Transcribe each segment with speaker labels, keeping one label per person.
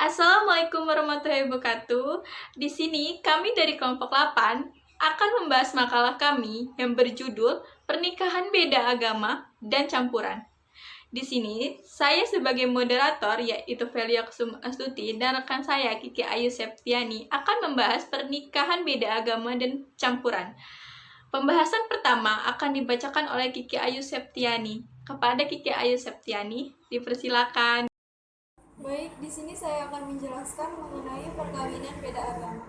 Speaker 1: Assalamualaikum warahmatullahi wabarakatuh. Di sini kami dari kelompok 8 akan membahas makalah kami yang berjudul Pernikahan Beda Agama dan Campuran. Di sini saya sebagai moderator yaitu Velia Kusuma Astuti dan rekan saya Kiki Ayu Septiani akan membahas pernikahan beda agama dan campuran. Pembahasan pertama akan dibacakan oleh Kiki Ayu Septiani. Kepada Kiki Ayu Septiani, dipersilakan.
Speaker 2: Baik, di sini saya akan menjelaskan mengenai perkawinan beda agama.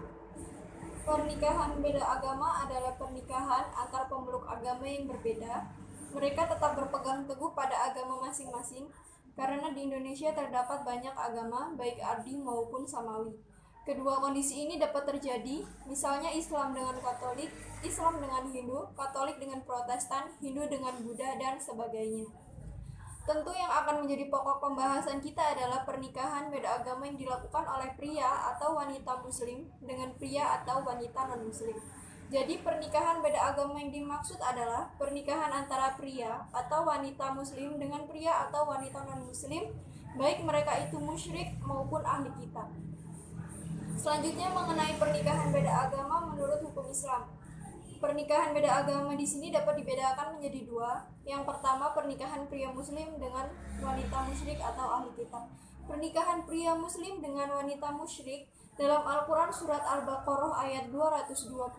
Speaker 2: Pernikahan beda agama adalah pernikahan antar pemeluk agama yang berbeda. Mereka tetap berpegang teguh pada agama masing-masing, karena di Indonesia terdapat banyak agama, baik Ardi maupun Samawi. Kedua kondisi ini dapat terjadi, misalnya Islam dengan Katolik, Islam dengan Hindu, Katolik dengan Protestan, Hindu dengan Buddha, dan sebagainya. Tentu yang akan menjadi pokok pembahasan kita adalah pernikahan beda agama yang dilakukan oleh pria atau wanita muslim dengan pria atau wanita non-muslim. Jadi pernikahan beda agama yang dimaksud adalah pernikahan antara pria atau wanita muslim dengan pria atau wanita non-muslim, baik mereka itu musyrik maupun ahli kitab. Selanjutnya mengenai pernikahan beda agama menurut hukum Islam. Pernikahan beda agama di sini dapat dibedakan menjadi dua. Yang pertama, pernikahan pria muslim dengan wanita musyrik atau ahli kitab. Pernikahan pria muslim dengan wanita musyrik dalam Al-Quran surat Al-Baqarah ayat 221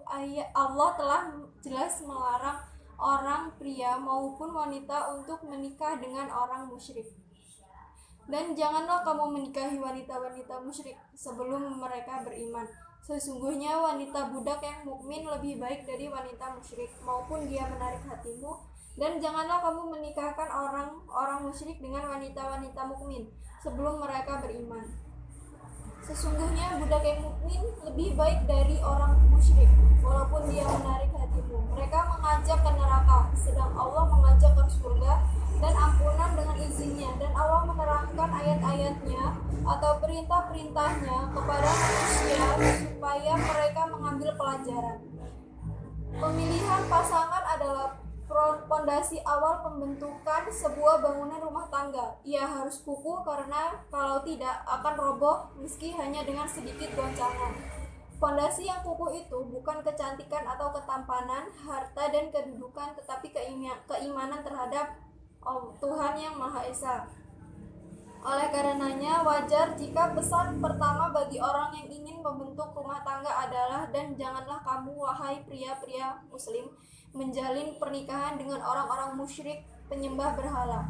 Speaker 2: ayat Allah telah jelas melarang orang pria maupun wanita untuk menikah dengan orang musyrik. Dan janganlah kamu menikahi wanita-wanita musyrik sebelum mereka beriman. Sesungguhnya wanita budak yang mukmin lebih baik dari wanita musyrik, maupun dia menarik hatimu. Dan janganlah kamu menikahkan orang musyrik dengan wanita-wanita mukmin sebelum mereka beriman. Sesungguhnya budak yang mukmin lebih baik dari orang musyrik, walaupun dia menarik hatimu. Mereka mengajak ke neraka, sedang Allah mengajak ke surga dan ampunan dengan izinnya. Dan Allah menerangkan ayat-ayatnya atau perintah-perintahnya kepada manusia supaya mereka mengambil pelajaran. Pemilihan pasangan adalah pondasi awal pembentukan sebuah bangunan rumah tangga. Ia harus kukuh karena kalau tidak akan roboh meski hanya dengan sedikit goncangan. Pondasi yang kukuh itu bukan kecantikan atau ketampanan, harta dan kedudukan, tetapi keimanan terhadap Tuhan yang Maha Esa. Oleh karenanya, wajar jika pesan pertama bagi orang yang ingin membentuk rumah tangga adalah, dan janganlah kamu, wahai pria-pria muslim, menjalin pernikahan dengan orang-orang musyrik penyembah berhala.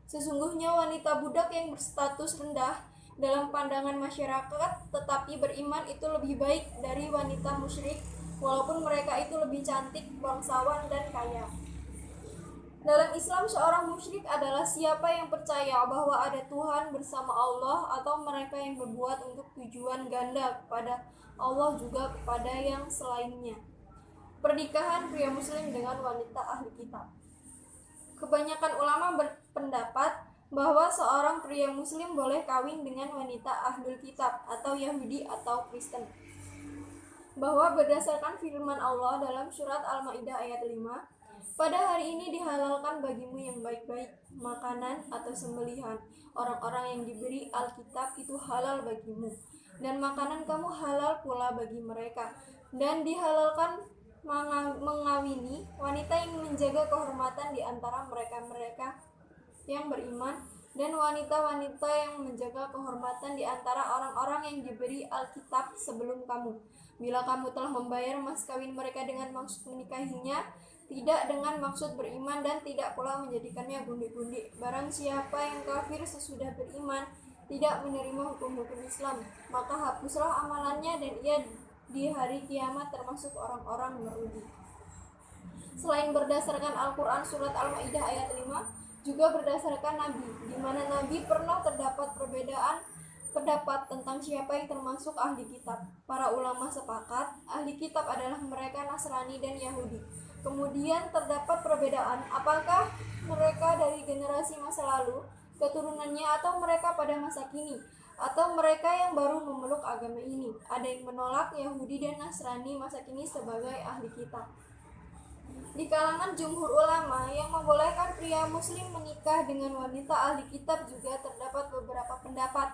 Speaker 2: Sesungguhnya wanita budak yang berstatus rendah dalam pandangan masyarakat tetapi beriman itu lebih baik dari wanita musyrik, walaupun mereka itu lebih cantik, bangsawan, dan kaya. Dalam Islam, seorang musyrik adalah siapa yang percaya bahwa ada Tuhan bersama Allah, atau mereka yang berbuat untuk tujuan ganda kepada Allah juga kepada yang selainnya. Pernikahan pria muslim dengan wanita ahli kitab. Kebanyakan ulama berpendapat bahwa seorang pria muslim boleh kawin dengan wanita ahlul kitab atau Yahudi atau Kristen. Bahwa berdasarkan firman Allah dalam surat Al-Maidah ayat 5, pada hari ini dihalalkan bagimu yang baik-baik, makanan atau sembelihan. Orang-orang yang diberi Alkitab itu halal bagimu, dan makanan kamu halal pula bagi mereka. Dan dihalalkan mengawini wanita yang menjaga kehormatan di antara mereka-mereka yang beriman, dan wanita-wanita yang menjaga kehormatan di antara orang-orang yang diberi Alkitab sebelum kamu. Bila kamu telah membayar mas kawin mereka dengan maksud menikahinya, tidak dengan maksud beriman, dan tidak pula menjadikannya gundi-gundi. Barang siapa yang kafir sesudah beriman, tidak menerima hukum-hukum Islam, maka hapuslah amalannya dan ia di hari kiamat termasuk orang-orang merugi. Selain berdasarkan Al-Quran surat Al-Maidah ayat 5, juga berdasarkan Nabi, di mana Nabi pernah terdapat perbedaan pendapat tentang siapa yang termasuk ahli kitab. Para ulama sepakat ahli kitab adalah mereka Nasrani dan Yahudi. Kemudian terdapat perbedaan apakah mereka dari generasi masa lalu, keturunannya, atau mereka pada masa kini, atau mereka yang baru memeluk agama ini. Ada yang menolak Yahudi dan Nasrani masa kini sebagai ahli kitab. Di kalangan jumhur ulama yang membolehkan pria muslim menikah dengan wanita ahli kitab juga terdapat beberapa pendapat.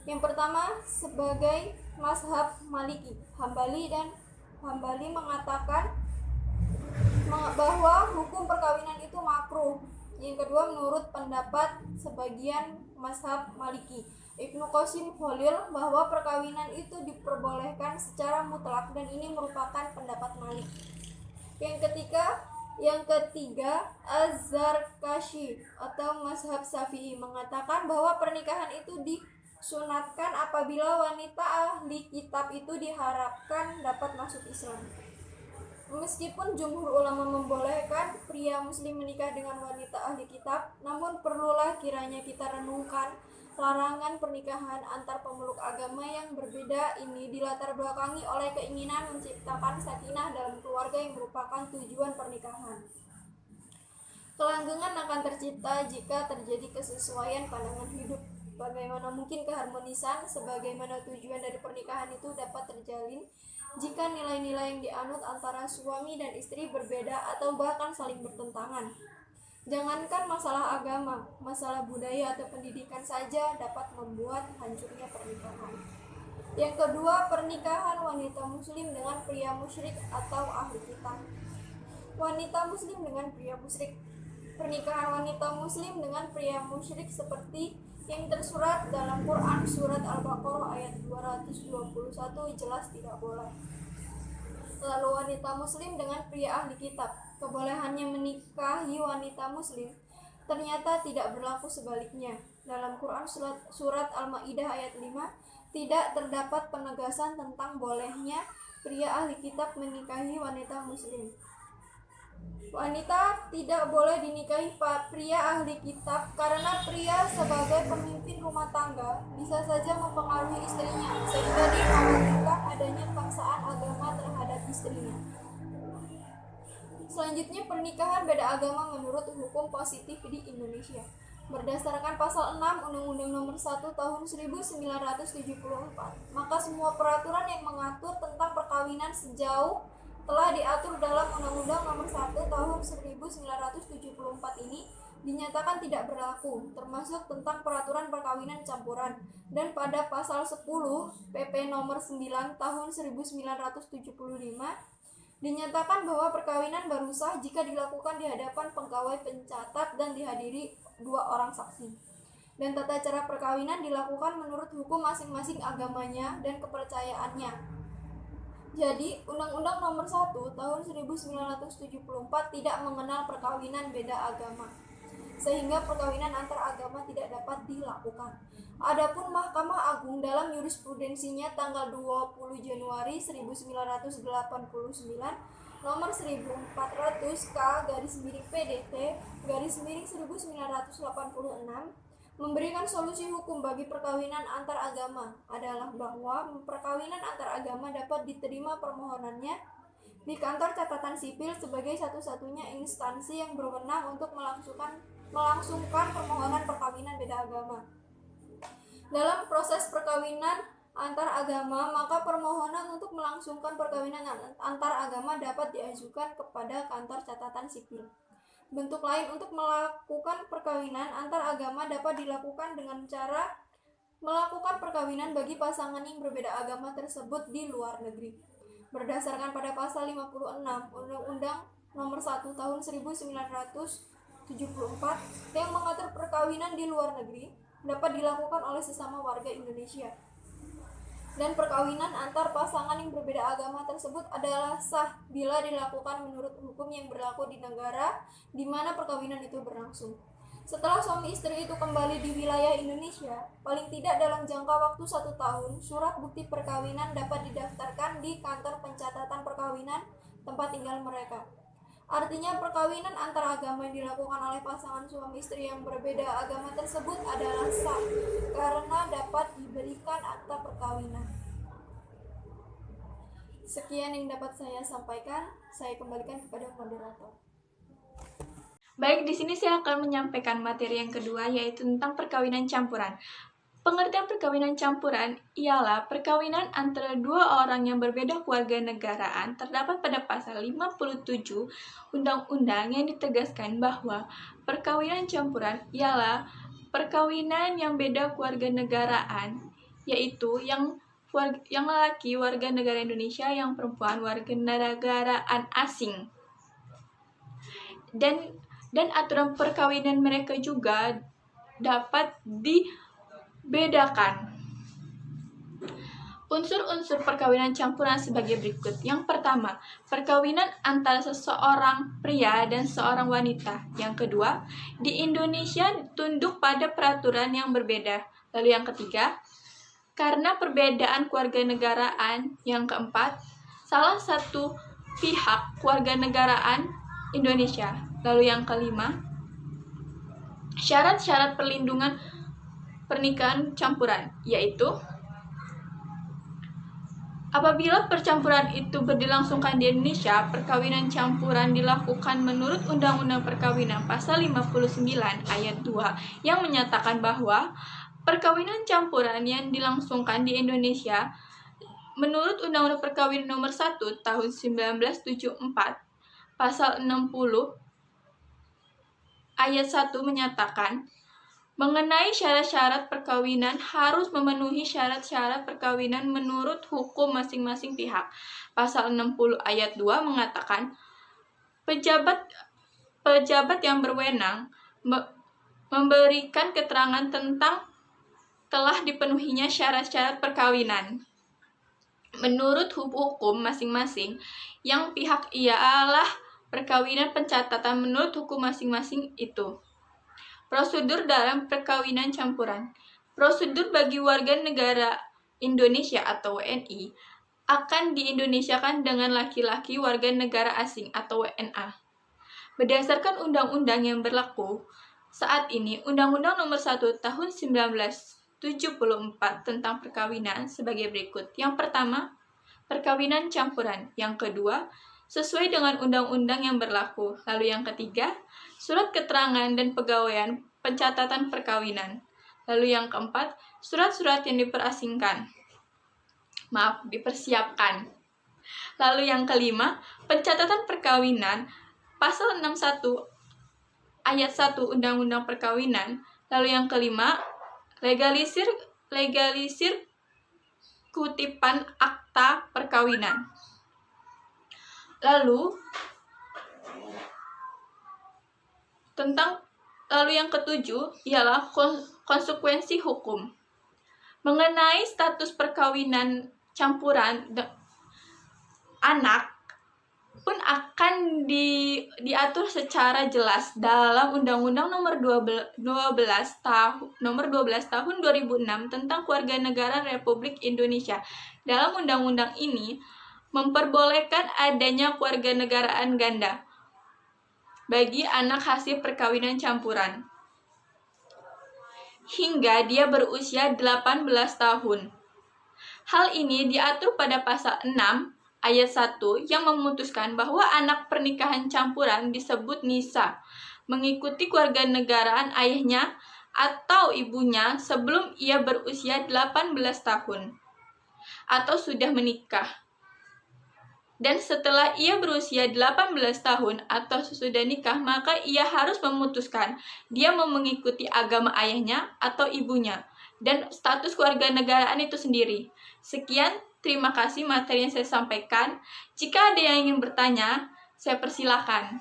Speaker 2: Yang pertama sebagai mazhab Maliki. Hambali mengatakan bahwa hukum perkawinan itu makruh. Yang kedua menurut pendapat sebagian mazhab Maliki. Ibnu Qasim Khalil bahwa perkawinan itu diperbolehkan secara mutlak dan ini merupakan pendapat Malik. Yang ketiga Az-Zarkashi atau mazhab Syafi'i mengatakan bahwa pernikahan itu disunatkan apabila wanita ahli kitab itu diharapkan dapat masuk Islam. Meskipun jumhur ulama membolehkan pria muslim menikah dengan wanita ahli kitab, namun perlulah kiranya kita renungkan larangan pernikahan antar pemeluk agama yang berbeda ini dilatar belakangi oleh keinginan menciptakan sakinah dalam keluarga yang merupakan tujuan pernikahan. Kelanggengan akan tercipta jika terjadi kesesuaian pandangan hidup. Bagaimana mungkin keharmonisan sebagaimana tujuan dari pernikahan itu dapat terjalin jika nilai-nilai yang dianut antara suami dan istri berbeda atau bahkan saling bertentangan. Jangankan masalah agama, masalah budaya atau pendidikan saja dapat membuat hancurnya pernikahan. Yang kedua, pernikahan wanita muslim dengan pria musyrik atau ahli kitab. Wanita muslim dengan pria musyrik. Pernikahan wanita muslim dengan pria musyrik seperti yang tersurat dalam Quran surat Al-Baqarah ayat 221 jelas tidak boleh. Lalu wanita muslim dengan pria ahli kitab, kebolehannya menikahi wanita muslim ternyata tidak berlaku sebaliknya. Dalam Quran surat Al-Maidah ayat 5 tidak terdapat penegasan tentang bolehnya pria ahli kitab menikahi wanita muslim. Wanita tidak boleh dinikahi pria ahli kitab karena pria sebagai pemimpin rumah tangga bisa saja mempengaruhi istrinya sehingga dikhawatirkan adanya paksaan agama terhadap istrinya. Selanjutnya, pernikahan beda agama menurut hukum positif di Indonesia. Berdasarkan pasal 6 Undang-Undang Nomor 1 Tahun 1974, maka semua peraturan yang mengatur tentang perkawinan sejauh telah diatur dalam Undang-Undang Nomor 1 Tahun 1974 ini dinyatakan tidak berlaku, termasuk tentang peraturan perkawinan campuran. Dan pada pasal 10 PP Nomor 9 Tahun 1975 dinyatakan bahwa perkawinan baru sah jika dilakukan di hadapan pegawai pencatat dan dihadiri 2 orang saksi. Dan tata cara perkawinan dilakukan menurut hukum masing-masing agamanya dan kepercayaannya. Jadi, Undang-Undang Nomor 1 Tahun 1974 tidak mengenal perkawinan beda agama, sehingga perkawinan antar agama tidak dapat dilakukan. Adapun Mahkamah Agung dalam jurisprudensinya tanggal 20 Januari 1989 nomor 1400K/PDT/1986 memberikan solusi hukum bagi perkawinan antar agama adalah bahwa perkawinan antar agama dapat diterima permohonannya di kantor catatan sipil sebagai satu-satunya instansi yang berwenang untuk melangsungkan permohonan perkawinan beda agama. Dalam proses perkawinan antar agama, maka permohonan untuk melangsungkan perkawinan antar agama dapat diajukan kepada kantor catatan sipil. Bentuk lain untuk melakukan perkawinan antar agama dapat dilakukan dengan cara melakukan perkawinan bagi pasangan yang berbeda agama tersebut di luar negeri. Berdasarkan pada pasal 56 Undang-Undang Nomor 1 Tahun 1974 yang mengatur perkawinan di luar negeri dapat dilakukan oleh sesama warga Indonesia. Dan perkawinan antar pasangan yang berbeda agama tersebut adalah sah bila dilakukan menurut hukum yang berlaku di negara di mana perkawinan itu berlangsung. Setelah suami istri itu kembali di wilayah Indonesia, paling tidak dalam jangka waktu 1 tahun, surat bukti perkawinan dapat didaftarkan di kantor pencatatan perkawinan tempat tinggal mereka. Artinya perkawinan antar agama yang dilakukan oleh pasangan suami istri yang berbeda agama tersebut adalah sah karena dapat diberikan akta perkawinan. Sekian yang dapat saya sampaikan, saya kembalikan kepada moderator.
Speaker 1: Baik, di sini saya akan menyampaikan materi yang kedua, yaitu tentang perkawinan campuran. Pengertian perkawinan campuran ialah perkawinan antara 2 orang yang berbeda kewarganegaraan terdapat pada pasal 57 Undang-Undang yang ditegaskan bahwa perkawinan campuran ialah perkawinan yang beda kewarganegaraan yaitu yang lelaki warga negara Indonesia, yang perempuan warga negaraan asing. Dan aturan perkawinan mereka juga dapat dibedakan. Unsur-unsur perkawinan campuran sebagai berikut. Yang pertama, perkawinan antara seseorang pria dan seorang wanita. Yang kedua, di Indonesia tunduk pada peraturan yang berbeda. Lalu yang ketiga, karena perbedaan kewarganegaraan. Yang keempat, salah satu pihak kewarganegaraan Indonesia. Lalu yang kelima, syarat-syarat perlindungan pernikahan campuran, yaitu apabila percampuran itu dilangsungkan di Indonesia, perkawinan campuran dilakukan menurut Undang-Undang Perkawinan Pasal 59 Ayat 2 yang menyatakan bahwa perkawinan campuran yang dilangsungkan di Indonesia menurut Undang-Undang Perkawinan Nomor 1 Tahun 1974 Pasal 60 Ayat 1 menyatakan mengenai syarat-syarat perkawinan harus memenuhi syarat-syarat perkawinan menurut hukum masing-masing pihak. Pasal 60 ayat 2 mengatakan pejabat yang berwenang memberikan keterangan tentang telah dipenuhinya syarat-syarat perkawinan menurut hukum masing-masing yang pihak ialah perkawinan pencatatan menurut hukum masing-masing itu. Prosedur dalam perkawinan campuran. Prosedur bagi warga negara Indonesia atau WNI akan diindonesiakan dengan laki-laki warga negara asing atau WNA. Berdasarkan undang-undang yang berlaku saat ini, Undang-Undang Nomor 1 Tahun 1974 tentang perkawinan sebagai berikut. Yang pertama, perkawinan campuran. Yang kedua, sesuai dengan undang-undang yang berlaku. Lalu yang ketiga, surat keterangan dan pegawaian pencatatan perkawinan. Lalu yang keempat, surat-surat yang dipersiapkan. Lalu yang kelima, pencatatan perkawinan pasal 61 ayat 1 Undang-Undang Perkawinan. Lalu yang kelima, legalisir kutipan akta perkawinan. Lalu yang ketujuh ialah konsekuensi hukum. Mengenai status perkawinan campuran anak pun akan diatur secara jelas dalam Undang-Undang Nomor 12 Tahun 2006 tentang Kewarganegaraan Republik Indonesia. Dalam undang-undang ini memperbolehkan adanya kewarganegaraan ganda bagi anak hasil perkawinan campuran hingga dia berusia 18 tahun. Hal ini diatur pada pasal 6 ayat 1 yang memutuskan bahwa anak pernikahan campuran disebut nisa, mengikuti kewarganegaraan ayahnya atau ibunya sebelum ia berusia 18 tahun atau sudah menikah. Dan setelah ia berusia 18 tahun atau sesudah nikah, maka ia harus memutuskan dia mau mengikuti agama ayahnya atau ibunya dan status kewarganegaraan itu sendiri. Sekian, terima kasih materi yang saya sampaikan. Jika ada yang ingin bertanya, saya persilakan.